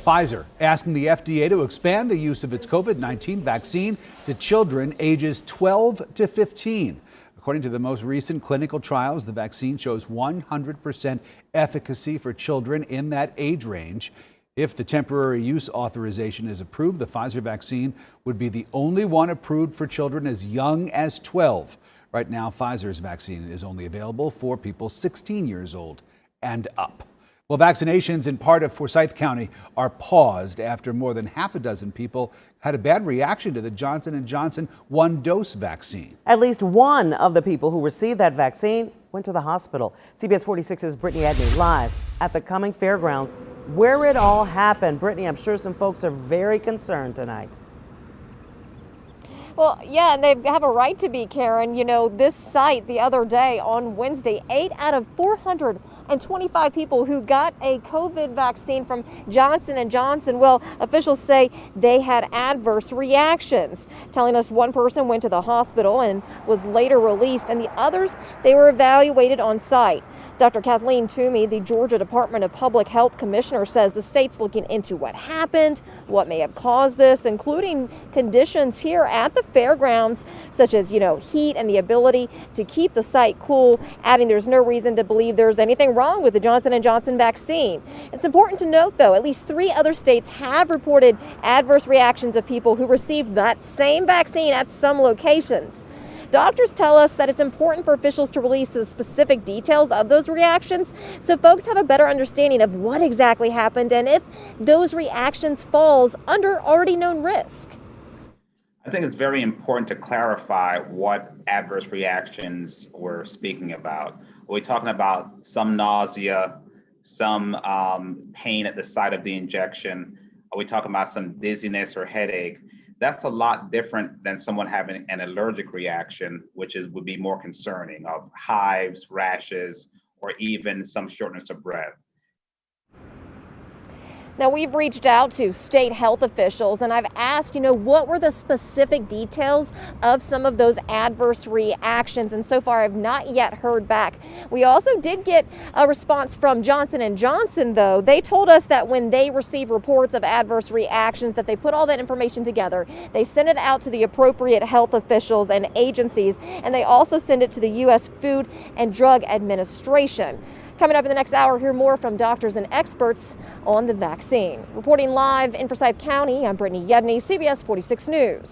Pfizer asking the FDA to expand the use of its COVID-19 vaccine to children ages 12 to 15. According to the most recent clinical trials, the vaccine shows 100% efficacy for children in that age range. If the temporary use authorization is approved, the Pfizer vaccine would be the only one approved for children as young as 12. Right now, Pfizer's vaccine is only available for people 16 years old and up. Well, vaccinations in part of Forsyth County are paused after more than half a dozen people had a bad reaction to the Johnson & Johnson one-dose vaccine. At least one of the people who received that vaccine went to the hospital. CBS 46's Brittany Edney live at the Cumming Fairgrounds where it all happened. Brittany, I'm sure some folks are very concerned tonight. Well, yeah, and they have a right to be, Karen. You know, this site the other day on Wednesday, 8 out of 425 people who got a COVID vaccine from Johnson & Johnson, well, officials say they had adverse reactions, telling us one person went to the hospital and was later released, and the others, they were evaluated on site. Dr. Kathleen Toomey, the Georgia Department of Public Health Commissioner, says the state's looking into what happened, what may have caused this, including conditions here at the fairgrounds, such as, heat and the ability to keep the site cool, adding there's no reason to believe there's anything wrong with the Johnson & Johnson vaccine. It's important to note, though, at least 3 other states have reported adverse reactions of people who received that same vaccine at some locations. Doctors tell us that it's important for officials to release the specific details of those reactions so folks have a better understanding of what exactly happened and if those reactions falls under already known risk. I think it's very important to clarify what adverse reactions we're speaking about. Are we talking about some nausea, some pain at the site of the injection? Are we talking about some dizziness or headache? That's a lot different than someone having an allergic reaction, which would be more concerning, of hives, rashes, or even some shortness of breath. Now, we've reached out to state health officials and I've asked, what were the specific details of some of those adverse reactions? And so far, I've not yet heard back. We also did get a response from Johnson & Johnson, though. They told us that when they receive reports of adverse reactions, that they put all that information together. They send it out to the appropriate health officials and agencies, and they also send it to the U.S. Food and Drug Administration. Coming up in the next hour, hear more from doctors and experts on the vaccine. Reporting live in Forsyth County, I'm Brittany Edney, CBS 46 News.